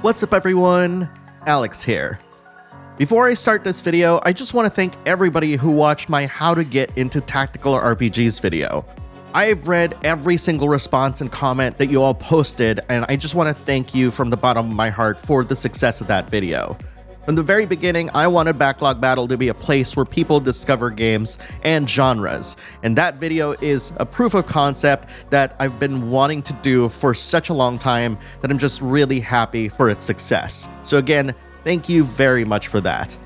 What's up everyone? Alex here. Before I start this video, I just want to thank everybody who watched my How to Get Into Tactical RPGs video. I've read every single response and comment that you all posted, and I just want to thank you from the bottom of my heart for the success of that video. From the very beginning, I wanted Backlog Battle to be a place where people discover games and genres, and that video is a proof of concept that I've been wanting to do for such a long time that I'm just really happy for its success. So again, thank you very much for that.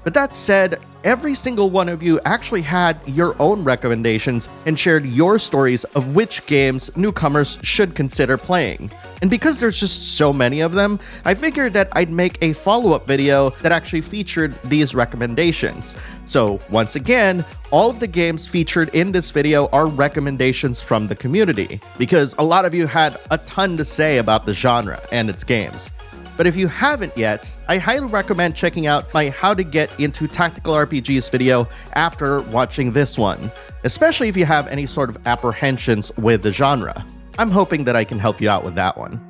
But that said, every single one of you actually had your own recommendations and shared your stories of which games newcomers should consider playing. And because there's just so many of them, I figured that I'd make a follow-up video that actually featured these recommendations. So once again, all of the games featured in this video are recommendations from the community, because a lot of you had a ton to say about the genre and its games. But if you haven't yet, I highly recommend checking out my How to Get Into Tactical RPGs video after watching this one, especially if you have any sort of apprehensions with the genre. I'm hoping that I can help you out with that one.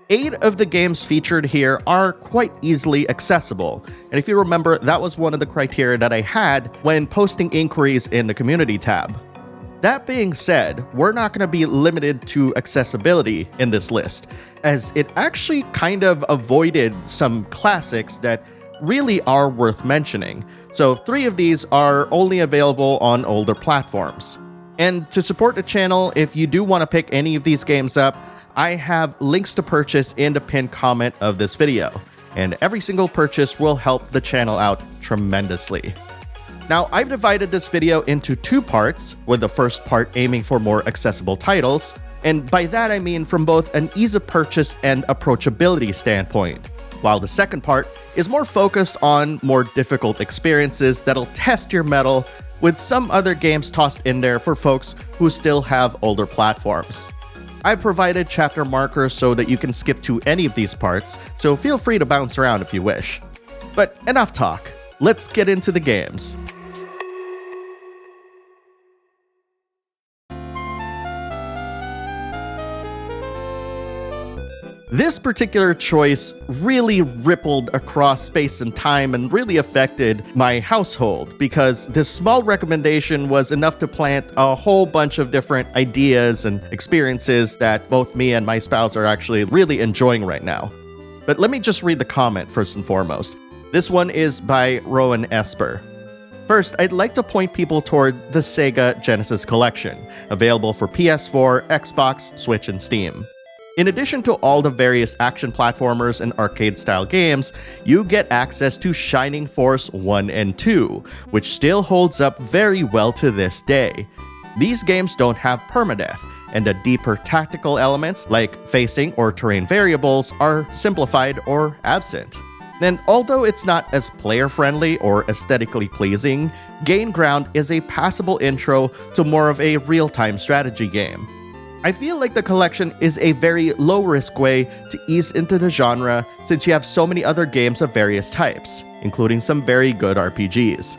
8 of the games featured here are quite easily accessible, and if you remember, that was one of the criteria that I had when posting inquiries in the community tab. That being said, we're not going to be limited to accessibility in this list, as it actually kind of avoided some classics that really are worth mentioning. So 3 of these are only available on older platforms. And to support the channel, if you do want to pick any of these games up, I have links to purchase in the pinned comment of this video, and every single purchase will help the channel out tremendously. Now, I've divided this video into 2 parts, with the first part aiming for more accessible titles, and by that I mean from both an ease of purchase and approachability standpoint, while the second part is more focused on more difficult experiences that'll test your mettle, with some other games tossed in there for folks who still have older platforms. I've provided chapter markers so that you can skip to any of these parts, so feel free to bounce around if you wish. But enough talk, let's get into the games. This particular choice really rippled across space and time and really affected my household, because this small recommendation was enough to plant a whole bunch of different ideas and experiences that both me and my spouse are actually really enjoying right now. But let me just read the comment first and foremost. This one is by Rowan Esper. First, I'd like to point people toward the SEGA Genesis Collection, available for PS4, Xbox, Switch, and Steam. In addition to all the various action platformers and arcade-style games, you get access to Shining Force 1 and 2, which still holds up very well to this day. These games don't have permadeath, and the deeper tactical elements, like facing or terrain variables, are simplified or absent. And although it's not as player-friendly or aesthetically pleasing, Gain Ground is a passable intro to more of a real-time strategy game. I feel like the collection is a very low-risk way to ease into the genre, since you have so many other games of various types, including some very good RPGs.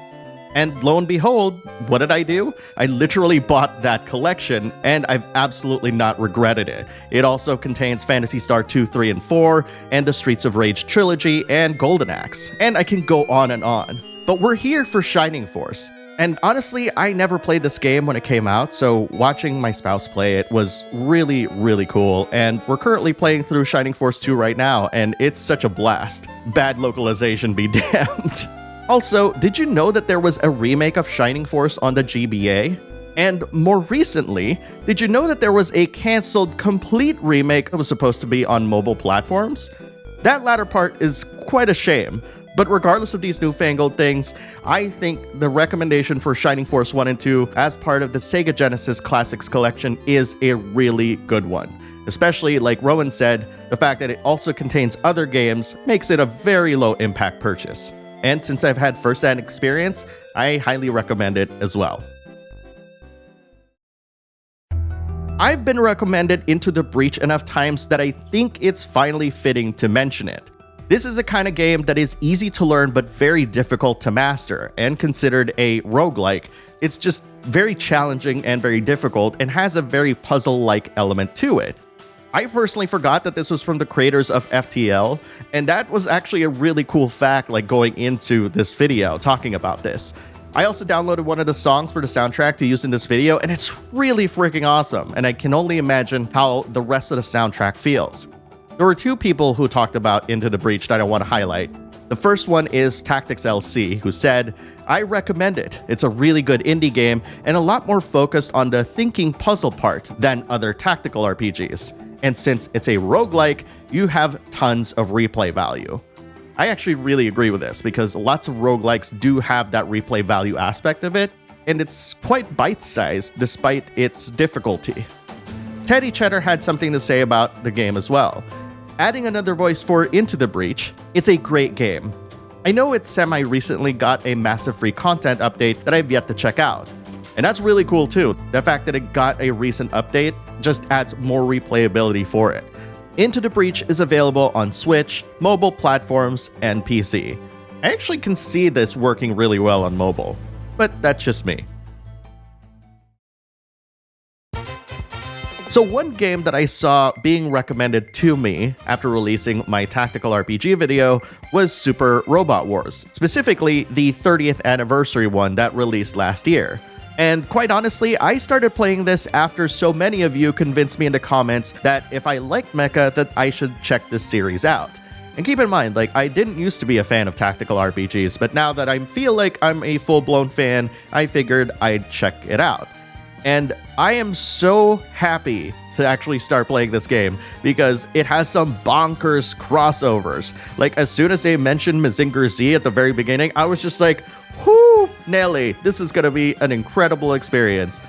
And lo and behold, what did I do? I literally bought that collection, and I've absolutely not regretted it. It also contains Phantasy Star 2, 3, and 4, and the Streets of Rage trilogy, and Golden Axe, and I can go on and on. But we're here for Shining Force. And honestly, I never played this game when it came out, so watching my spouse play it was really, really cool, and we're currently playing through Shining Force 2 right now, and it's such a blast. Bad localization be damned. Also, did you know that there was a remake of Shining Force on the GBA? And more recently, did you know that there was a cancelled complete remake that was supposed to be on mobile platforms? That latter part is quite a shame. But regardless of these newfangled things, I think the recommendation for Shining Force 1 and 2 as part of the SEGA Genesis Classics collection is a really good one. Especially, like Rowan said, the fact that it also contains other games makes it a very low impact purchase. And since I've had first-hand experience, I highly recommend it as well. I've been recommended Into the Breach enough times that I think it's finally fitting to mention it. This is a kind of game that is easy to learn but very difficult to master, and considered a roguelike, it's just very challenging and very difficult and has a very puzzle-like element to it. I personally forgot that this was from the creators of FTL, and that was actually a really cool fact, like going into this video talking about this. I also downloaded one of the songs for the soundtrack to use in this video, and it's really freaking awesome, and I can only imagine how the rest of the soundtrack feels. There were two people who talked about Into the Breach that I want to highlight. The first one is Tactics LC, who said, "I recommend it. It's a really good indie game and a lot more focused on the thinking puzzle part than other tactical RPGs. And since it's a roguelike, you have tons of replay value." I actually really agree with this because lots of roguelikes do have that replay value aspect of it, and it's quite bite-sized despite its difficulty. Teddy Cheddar had something to say about the game as well. Adding another voice for Into the Breach, it's a great game. I know it semi-recently got a massive free content update that I've yet to check out. And that's really cool too. The fact that it got a recent update just adds more replayability for it. Into the Breach is available on Switch, mobile platforms, and PC. I actually can see this working really well on mobile, but that's just me. So one game that I saw being recommended to me after releasing my tactical RPG video was Super Robot Wars, specifically the 30th anniversary one that released last year. And quite honestly, I started playing this after so many of you convinced me in the comments that if I liked mecha, that I should check this series out. And keep in mind, like, I didn't used to be a fan of tactical RPGs, but now that I feel like I'm a full-blown fan, I figured I'd check it out. And I am so happy to actually start playing this game because it has some bonkers crossovers. Like, as soon as they mentioned Mazinger Z at the very beginning, I was just like, whoo, Nelly, this is going to be an incredible experience.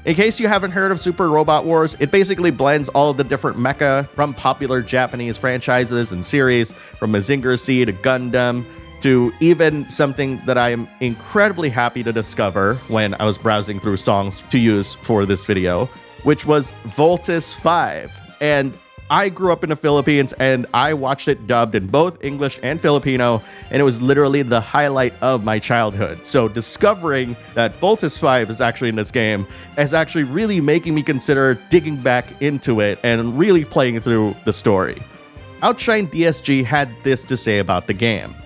In case you haven't heard of Super Robot Wars, it basically blends all of the different mecha from popular Japanese franchises and series, from Mazinger Z to Gundam, to even something that I am incredibly happy to discover when I was browsing through songs to use for this video, which was Voltes 5. And I grew up in the Philippines and I watched it dubbed in both English and Filipino, and it was literally the highlight of my childhood. So discovering that Voltes 5 is actually in this game is actually really making me consider digging back into it and really playing through the story. Outshine DSG had this to say about the game.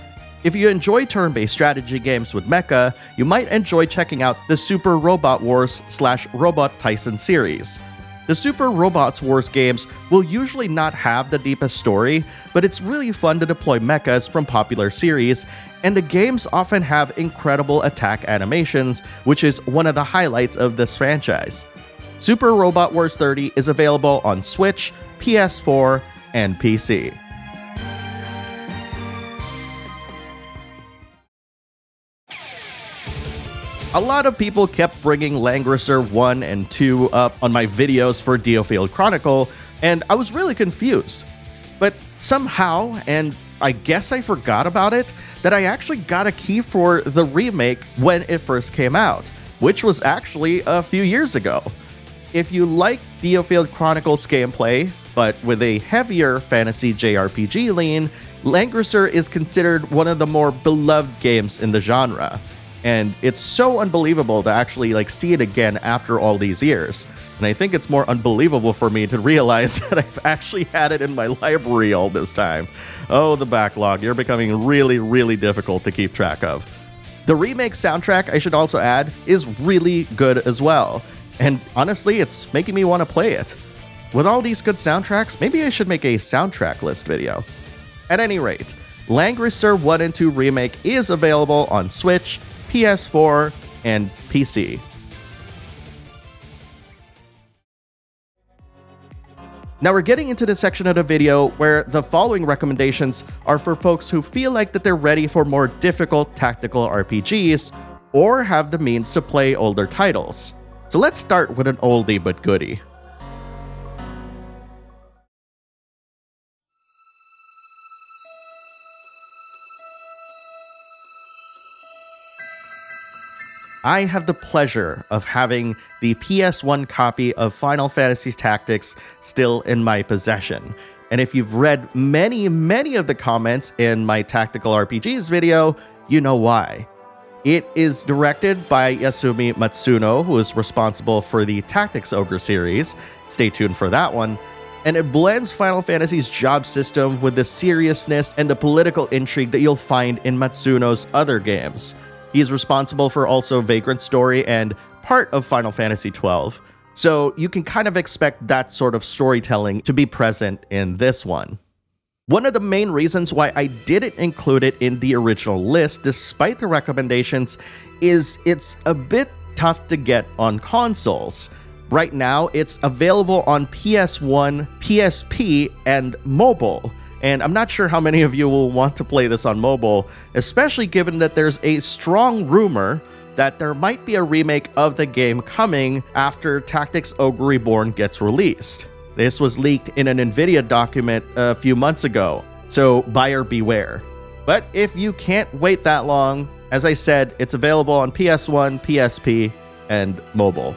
If you enjoy turn-based strategy games with mecha, you might enjoy checking out the Super Robot Wars / Robot Tyson series. The Super Robot Wars games will usually not have the deepest story, but it's really fun to deploy mechas from popular series, and the games often have incredible attack animations, which is one of the highlights of this franchise. Super Robot Wars 30 is available on Switch, PS4, and PC. A lot of people kept bringing Langrisser I and II up on my videos for Diofield Chronicle, and I was really confused. But somehow, and I guess I forgot about it, that I actually got a key for the remake when it first came out, which was actually a few years ago. If you like Diofield Chronicle's gameplay, but with a heavier fantasy JRPG lean, Langrisser is considered one of the more beloved games in the genre. And it's so unbelievable to actually see it again after all these years. And I think it's more unbelievable for me to realize that I've actually had it in my library all this time. Oh, the backlog. You're becoming really, really difficult to keep track of. The remake soundtrack, I should also add, is really good as well. And honestly, it's making me want to play it. With all these good soundtracks, maybe I should make a soundtrack list video. At any rate, Langrisser I and II Remake is available on Switch, PS4, and PC. Now we're getting into the section of the video where the following recommendations are for folks who feel like that they're ready for more difficult tactical RPGs or have the means to play older titles. So let's start with an oldie but goodie. I have the pleasure of having the PS1 copy of Final Fantasy Tactics still in my possession. And if you've read many of the comments in my Tactical RPGs video, you know why. It is directed by Yasumi Matsuno, who is responsible for the Tactics Ogre series. Stay tuned for that one. and it blends Final Fantasy's job system with the seriousness and the political intrigue that you'll find in Matsuno's other games. He is responsible for also Vagrant Story and part of Final Fantasy XII, so you can kind of expect that sort of storytelling to be present in this one. One of the main reasons why I didn't include it in the original list, despite the recommendations, is it's a bit tough to get on consoles. Right now, it's available on PS1, PSP, and mobile. And I'm not sure how many of you will want to play this on mobile, especially given that there's a strong rumor that there might be a remake of the game coming after Tactics Ogre Reborn gets released. This was leaked in an Nvidia document a few months ago, so buyer beware. But if you can't wait that long, as I said, it's available on PS1, PSP, and mobile.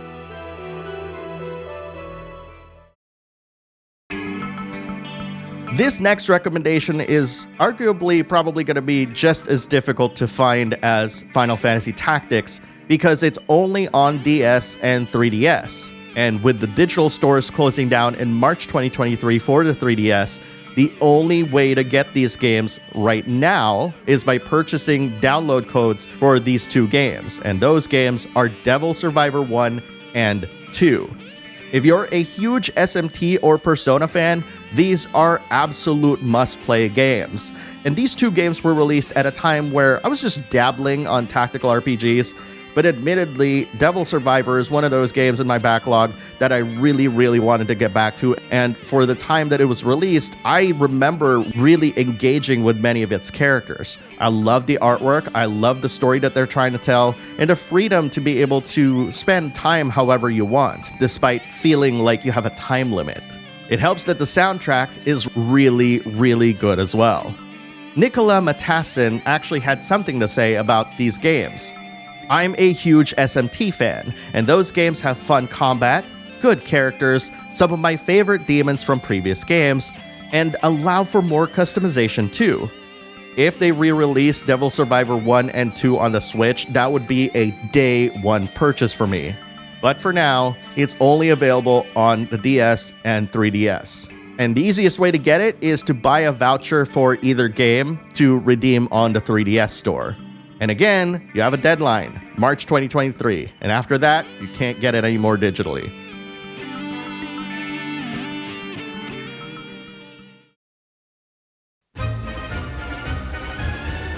This next recommendation is arguably probably going to be just as difficult to find as Final Fantasy Tactics because it's only on DS and 3DS. And with the digital stores closing down in March 2023 for the 3DS, the only way to get these games right now is by purchasing download codes for these two games. And those games are Devil Survivor 1 and 2. If you're a huge SMT or Persona fan, these are absolute must-play games. And these two games were released at a time where I was just dabbling on tactical RPGs, but admittedly, Devil Survivor is one of those games in my backlog that I really wanted to get back to, and for the time that it was released, I remember really engaging with many of its characters. I love the artwork, I love the story that they're trying to tell, and the freedom to be able to spend time however you want, despite feeling like you have a time limit. It helps that the soundtrack is really good as well. Nicola Matassin actually had something to say about these games. I'm a huge SMT fan, and those games have fun combat, good characters, some of my favorite demons from previous games, and allow for more customization too. If they re-release Devil Survivor 1 and 2 on the Switch, that would be a day one purchase for me. But for now, it's only available on the DS and 3DS. And the easiest way to get it is to buy a voucher for either game to redeem on the 3DS store. And again, you have a deadline, March 2023, and after that, you can't get it anymore digitally.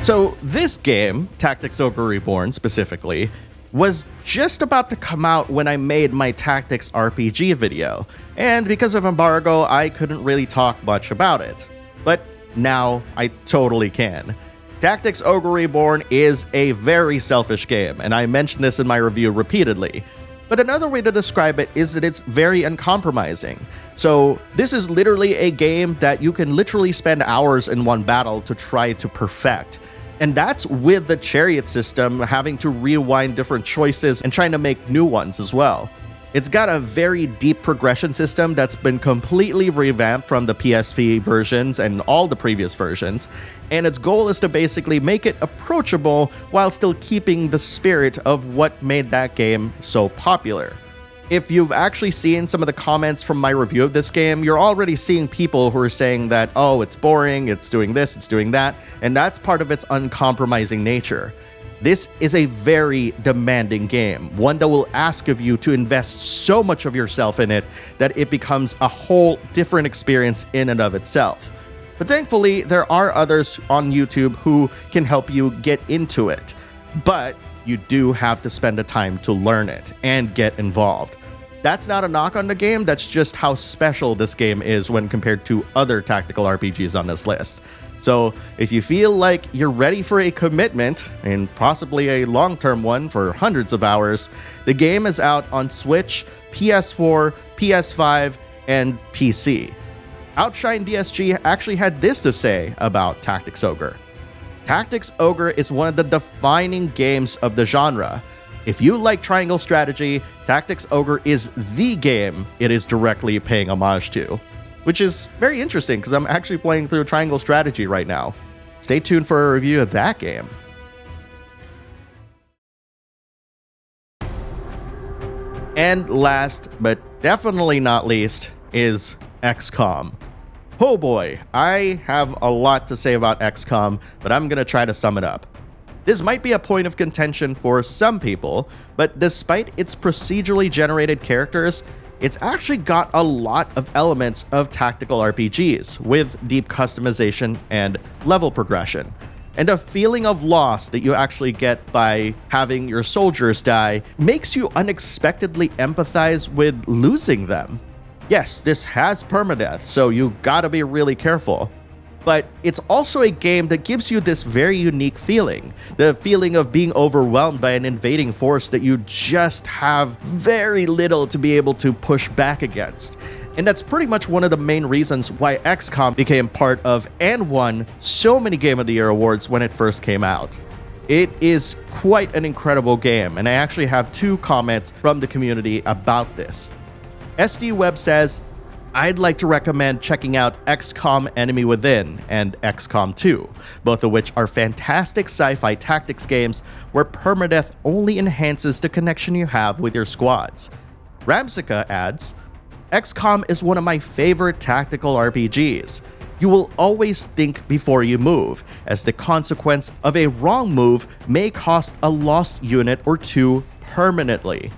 So this game, Tactics Ogre Reborn specifically, was just about to come out when I made my Tactics RPG video, and because of embargo, I couldn't really talk much about it. But now I totally can. Tactics Ogre Reborn is a very selfish game, and I mentioned this in my review repeatedly. But another way to describe it is that it's very uncompromising. So this is literally a game that you can literally spend hours in one battle to try to perfect. And that's with the chariot system having to rewind different choices and trying to make new ones as well. It's got a very deep progression system that's been completely revamped from the PSP versions and all the previous versions, and its goal is to basically make it approachable while still keeping the spirit of what made that game so popular. If you've actually seen some of the comments from my review of this game, you're already seeing people who are saying that, oh, it's boring, it's doing this, it's doing that, and that's part of its uncompromising nature. This is a very demanding game, one that will ask of you to invest so much of yourself in it that it becomes a whole different experience in and of itself. But thankfully, there are others on YouTube who can help you get into it. But you do have to spend the time to learn it and get involved. That's not a knock on the game, that's just how special this game is when compared to other tactical RPGs on this list. So if you feel like you're ready for a commitment, and possibly a long-term one for hundreds of hours, the game is out on Switch, PS4, PS5, and PC. Outshine DSG actually had this to say about Tactics Ogre. Tactics Ogre is one of the defining games of the genre. If you like triangle strategy, Tactics Ogre is the game it is directly paying homage to. Which is very interesting because I'm actually playing through Triangle Strategy right now. Stay tuned for a review of that game. And last, but definitely not least, is XCOM. Oh boy, I have a lot to say about XCOM, but I'm gonna try to sum it up. This might be a point of contention for some people, but despite its procedurally generated characters, it's actually got a lot of elements of tactical RPGs, with deep customization and level progression, and a feeling of loss that you actually get by having your soldiers die makes you unexpectedly empathize with losing them. Yes, this has permadeath, so you gotta be really careful. But it's also a game that gives you this very unique feeling. The feeling of being overwhelmed by an invading force that you just have very little to be able to push back against. And that's pretty much one of the main reasons why XCOM became part of and won so many Game of the Year awards when it first came out. It is quite an incredible game, and I actually have 2 comments from the community about this. SD Web says, I'd like to recommend checking out XCOM Enemy Within and XCOM 2, both of which are fantastic sci-fi tactics games where permadeath only enhances the connection you have with your squads. Ramsika adds, XCOM is one of my favorite tactical RPGs. You will always think before you move, as the consequence of a wrong move may cost a lost unit or 2 permanently.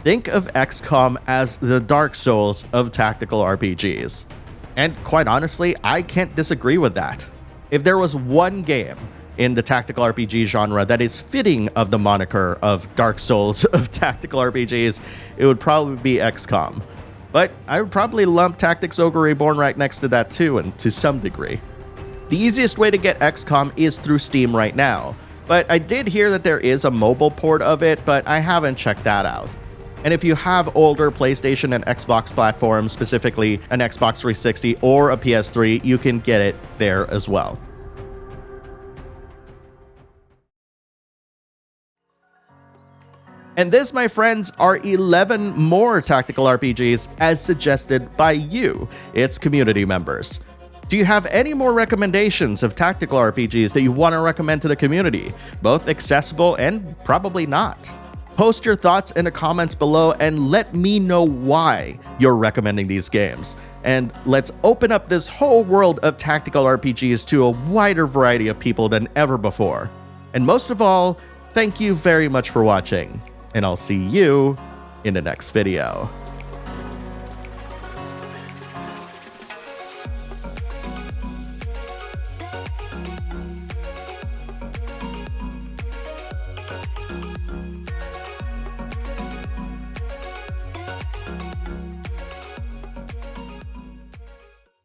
Think of XCOM as the Dark Souls of tactical RPGs. And quite honestly, I can't disagree with that. If there was one game in the tactical RPG genre that is fitting of the moniker of Dark Souls of tactical RPGs, it would probably be XCOM. But I would probably lump Tactics Ogre Reborn right next to that too, and to some degree. The easiest way to get XCOM is through Steam right now, but I did hear that there is a mobile port of it, but I haven't checked that out. And if you have older PlayStation and Xbox platforms, specifically an Xbox 360 or a PS3, you can get it there as well. And this, my friends, are 11 more tactical RPGs as suggested by you, its community members. Do you have any more recommendations of tactical RPGs that you want to recommend to the community, both accessible and probably not? Post your thoughts in the comments below and let me know why you're recommending these games. And let's open up this whole world of tactical RPGs to a wider variety of people than ever before. And most of all, thank you very much for watching, and I'll see you in the next video.